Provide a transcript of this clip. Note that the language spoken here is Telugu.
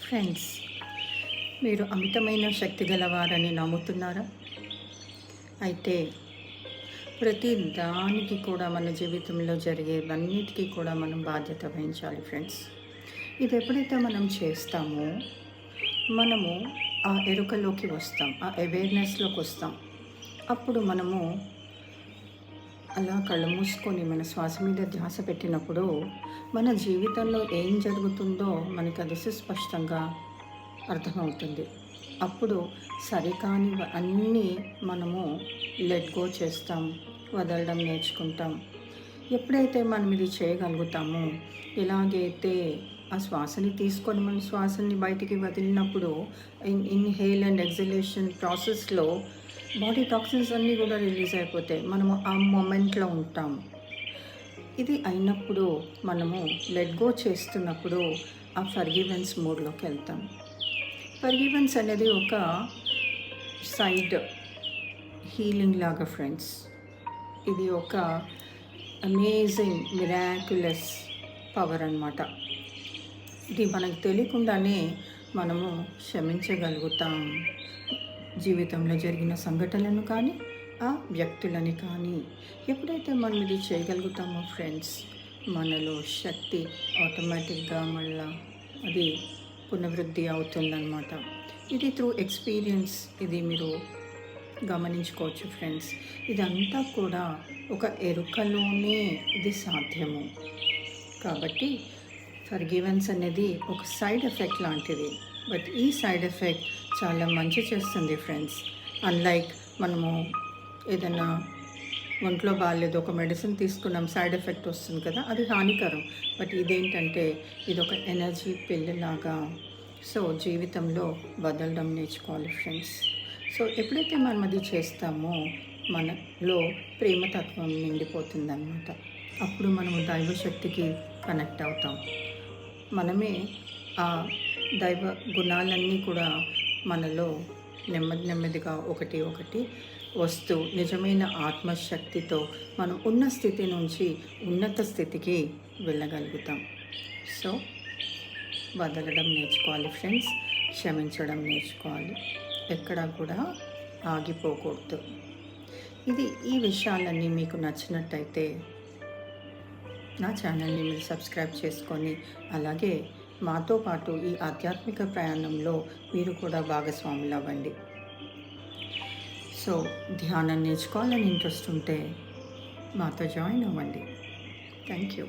ఫ్రెండ్స్, మీరు అమితమైన శక్తి గలవారని నమ్ముతున్నారా? అయితే ప్రతి దానికి కూడా మన జీవితంలో జరిగేవన్నిటికీ కూడా మనం బాధ్యత వహించాలి ఫ్రెండ్స్. ఇది ఎప్పుడైతే మనం చేస్తామో మనము ఆ ఎరుకలోకి వస్తాం, ఆ అవేర్నెస్లోకి వస్తాం. అప్పుడు మనము అలా కళ్ళు మూసుకొని మన శ్వాస మీద ధ్యాస పెట్టినప్పుడు మన జీవితంలో ఏం జరుగుతుందో మనకు అది సుస్పష్టంగా అర్థమవుతుంది. అప్పుడు సరికాని అన్నీ మనము లెట్ గో చేస్తాం, వదలడం నేర్చుకుంటాం. ఎప్పుడైతే మనం ఇది చేయగలుగుతామో, ఎలాగైతే ఆ శ్వాసని తీసుకొని మన శ్వాసని బయటికి వదిలినప్పుడు ఇన్హేల్ అండ్ ఎక్సలేషన్ ప్రాసెస్లో బాడీ టాక్సిన్స్ అన్నీ కూడా రిలీజ్ అయిపోతాయి. మనము ఆ మూమెంట్లో ఉంటాం. ఇది అయినప్పుడు మనము లెట్ గో చేస్తున్నప్పుడు ఆ ఫర్గివెన్స్ మోడ్లోకి వెళ్తాం. ఫర్గివెన్స్ అనేది ఒక సైడ్ హీలింగ్ లాగా ఫ్రెండ్స్. ఇది ఒక అమేజింగ్ మిరాక్యులస్ పవర్ అన్నమాట. ఇది మనకు తెలియకుండానే మనము క్షమించగలుగుతాం. జీవితంలో జరిగిన సంఘటనలను కానీ ఆ వ్యక్తులని కానీ ఎప్పుడైతే మనం ఇది చేయగలుగుతామో ఫ్రెండ్స్, మనలో శక్తి ఆటోమేటిక్గా మళ్ళా అది పునరుద్ధి అవుతుందన్నమాట. ఇది త్రూ ఎక్స్పీరియన్స్ ఇది మీరు గమనించుకోవచ్చు ఫ్రెండ్స్. ఇదంతా కూడా ఒక ఎరుకలోనే ఇది సాధ్యము. కాబట్టి ఫర్గివెన్స్ అనేది ఒక సైడ్ ఎఫెక్ట్ లాంటిది. బట్ ఈ సైడ్ ఎఫెక్ట్ చాలా మంచి చేస్తుంది ఫ్రెండ్స్. అన్లైక్ మనము ఏదైనా ఒంట్లో బాగాలేదు, ఒక మెడిసిన్ తీసుకున్నాం, సైడ్ ఎఫెక్ట్ వస్తుంది కదా, అది హానికరం. బట్ ఇదేంటంటే ఇది ఒక ఎనర్జీ పిల్లలాగా. సో జీవితంలో వదలడం నేర్చుకోవాలి ఫ్రెండ్స్. సో ఎప్పుడైతే మనం అది చేస్తామో మనలో ప్రేమతత్వం నిండిపోతుందన్నమాట. అప్పుడు మనము దైవశక్తికి కనెక్ట్ అవుతాం. మనమే ఆ దైవ గుణాలన్నీ కూడా మనలో నెమ్మదిగా ఒకటి వస్తూ నిజమైన ఆత్మశక్తితో మనం ఉన్న స్థితి నుంచి ఉన్నత స్థితికి వెళ్ళగలుగుతాం. సో వదలడం నేర్చుకోవాలి ఫ్రెండ్స్, క్షమించడం నేర్చుకోవాలి, ఎక్కడా కూడా ఆగిపోకూడదు. ఈ విషయాలన్నీ మీకు నచ్చినట్టయితే నా ఛానల్ని మీరు సబ్స్క్రైబ్ చేసుకొని అలాగే మాతో పాటు ఈ ఆధ్యాత్మిక ప్రయాణంలో మీరు కూడా భాగస్వాములు అవ్వండి. సో ధ్యానం నేర్చుకోవాలని ఇంట్రెస్ట్ ఉంటే మాతో జాయిన్ అవ్వండి. Thank you.